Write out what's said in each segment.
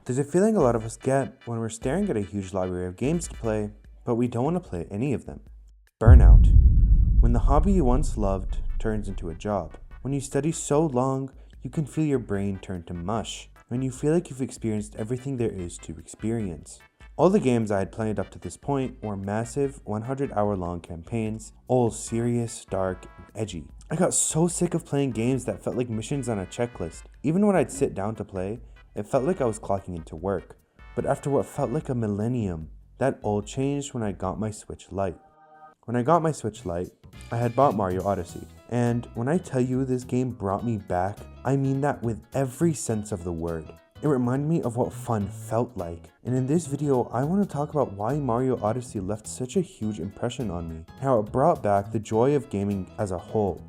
There's a feeling a lot of us get when we're staring at a huge library of games to play, but we don't want to play any of them. Burnout. When the hobby you once loved turns into a job. When you study so long, you can feel your brain turn to mush. When you feel like you've experienced everything there is to experience. All the games I had played up to this point were massive 100-hour-long campaigns, all serious, dark, and edgy. I got so sick of playing games that felt like missions on a checklist. Even when I'd sit down to play, it felt like I was clocking into work. But after what felt like a millennium, that all changed when I got my Switch Lite. When I got my Switch Lite, I had bought Mario Odyssey. And when I tell you this game brought me back, I mean that with every sense of the word. It reminded me of what fun felt like. And in this video, I want to talk about why Mario Odyssey left such a huge impression on me, and how it brought back the joy of gaming as a whole.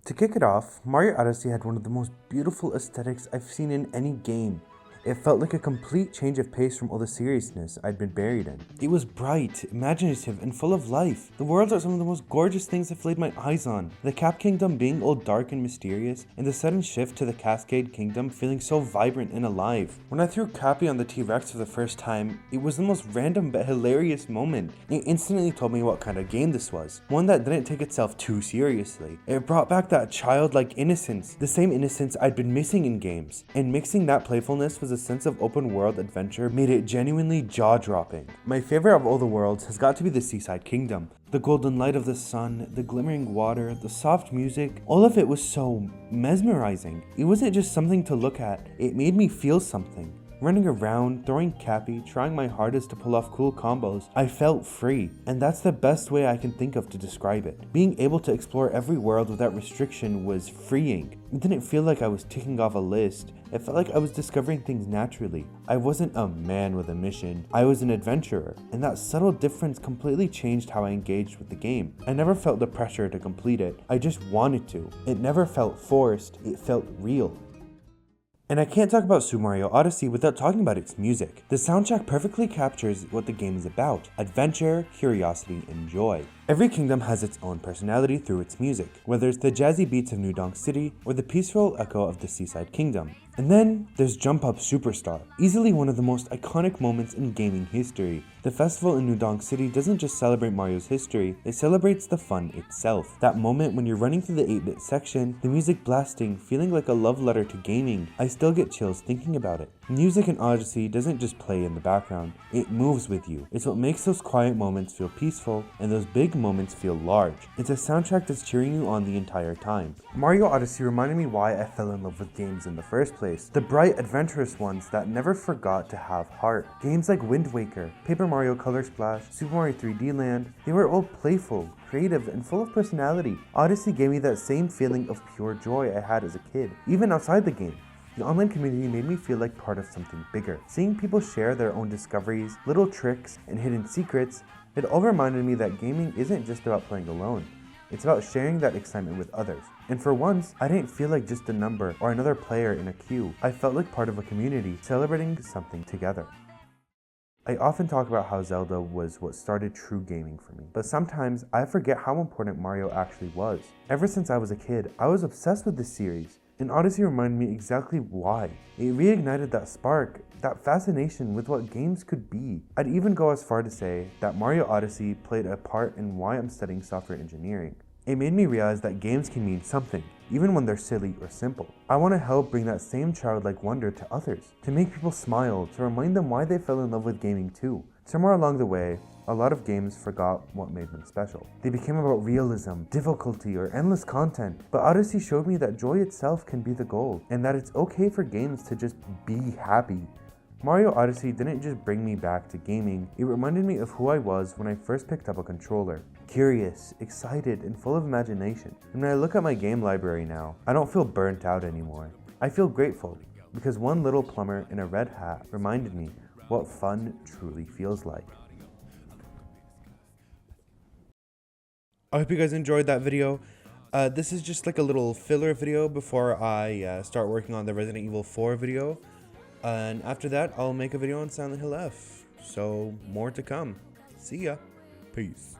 To kick it off, Mario Odyssey had one of the most beautiful aesthetics I've seen in any game. It felt like a complete change of pace from all the seriousness I'd been buried in. It was bright, imaginative, and full of life. The worlds are some of the most gorgeous things I've laid my eyes on. The Cap Kingdom being all dark and mysterious, and the sudden shift to the Cascade Kingdom feeling so vibrant and alive. When I threw Cappy on the T-Rex for the first time, it was the most random but hilarious moment. It instantly told me what kind of game this was. One that didn't take itself too seriously. It brought back that childlike innocence, the same innocence I'd been missing in games. And mixing that playfulness was a sense of open world adventure made it genuinely jaw-dropping. My favorite of all the worlds has got to be the Seaside Kingdom. The golden light of the sun, the glimmering water, the soft music, all of it was so mesmerizing. It wasn't just something to look at, it made me feel something. Running around, throwing Cappy, trying my hardest to pull off cool combos, I felt free, and that's the best way I can think of to describe it. Being able to explore every world without restriction was freeing. It didn't feel like I was ticking off a list, it felt like I was discovering things naturally. I wasn't a man with a mission, I was an adventurer, and that subtle difference completely changed how I engaged with the game. I never felt the pressure to complete it, I just wanted to. It never felt forced, it felt real. And I can't talk about Super Mario Odyssey without talking about its music. The soundtrack perfectly captures what the game is about: adventure, curiosity, and joy. Every kingdom has its own personality through its music, whether it's the jazzy beats of New Donk City or the peaceful echo of the Seaside Kingdom. And then there's Jump Up Superstar, easily one of the most iconic moments in gaming history. The festival in New Donk City doesn't just celebrate Mario's history, it celebrates the fun itself. That moment when you're running through the 8-bit section, the music blasting, feeling like a love letter to gaming, I still get chills thinking about it. Music in Odyssey doesn't just play in the background, it moves with you. It's what makes those quiet moments feel peaceful and those big moments feel large. It's a soundtrack that's cheering you on the entire time. Mario Odyssey reminded me why I fell in love with games in the first place. The bright, adventurous ones that never forgot to have heart. Games like Wind Waker, Paper Mario Color Splash, Super Mario 3D Land, they were all playful, creative, and full of personality. Odyssey gave me that same feeling of pure joy I had as a kid, even outside the game. The online community made me feel like part of something bigger. Seeing people share their own discoveries, little tricks, and hidden secrets, it all reminded me that gaming isn't just about playing alone. It's about sharing that excitement with others. And for once, I didn't feel like just a number or another player in a queue. I felt like part of a community, celebrating something together. I often talk about how Zelda was what started true gaming for me, but sometimes I forget how important Mario actually was. Ever since I was a kid, I was obsessed with this series, and Odyssey reminded me exactly why. It reignited that spark, that fascination with what games could be. I'd even go as far to say that Mario Odyssey played a part in why I'm studying software engineering. It made me realize that games can mean something, even when they're silly or simple. I want to help bring that same childlike wonder to others, to make people smile, to remind them why they fell in love with gaming too. Somewhere along the way, a lot of games forgot what made them special. They became about realism, difficulty, or endless content, but Odyssey showed me that joy itself can be the goal, and that it's okay for games to just be happy. Mario Odyssey didn't just bring me back to gaming, it reminded me of who I was when I first picked up a controller. Curious, excited, and full of imagination. And when I look at my game library now, I don't feel burnt out anymore. I feel grateful, because one little plumber in a red hat reminded me what fun truly feels like. I hope you guys enjoyed that video. This is just like a little filler video before I start working on the Resident Evil 4 video. And after that, I'll make a video on Silent Hill F. So, more to come. See ya. Peace.